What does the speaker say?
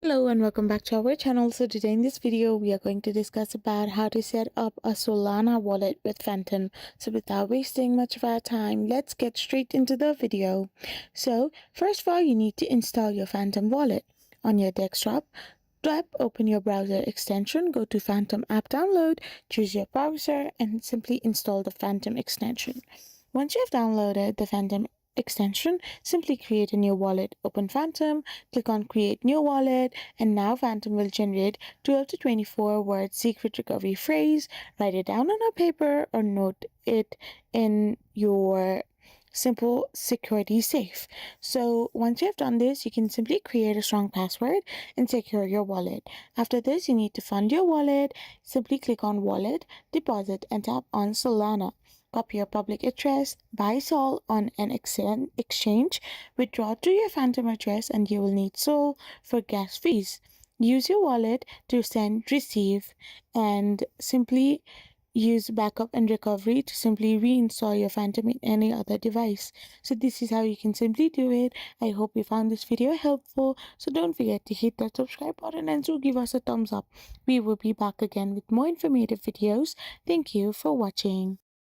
Hello and welcome back to our channel. So today in this video we are going to discuss about how to set up a Solana wallet with Phantom. So without wasting much of our time, let's get straight into the video. So first of all, you need to install your Phantom wallet on your desktop. Tap open your browser extension, go to Phantom app download, choose your browser and simply install the Phantom extension. Once you have downloaded the Phantom extension, simply create a new wallet. Open Phantom, click on create new wallet, and now Phantom will generate 12 to 24 word secret recovery phrase. Write it down on a paper or note it in your simple security safe. So once you have done this, you can simply create a strong password and secure your wallet. After this, you need to fund your wallet. Simply click on wallet, deposit, and tap on Solana. Copy your public address, buy Sol on an exchange, withdraw to your Phantom address, and you will need Sol for gas fees. Use your wallet to send, receive, and simply use backup and recovery to simply reinstall your Phantom in any other device. So this is how you can simply do it. I hope you found this video helpful. So don't forget to hit that subscribe button and do give us a thumbs up. We will be back again with more informative videos. Thank you for watching.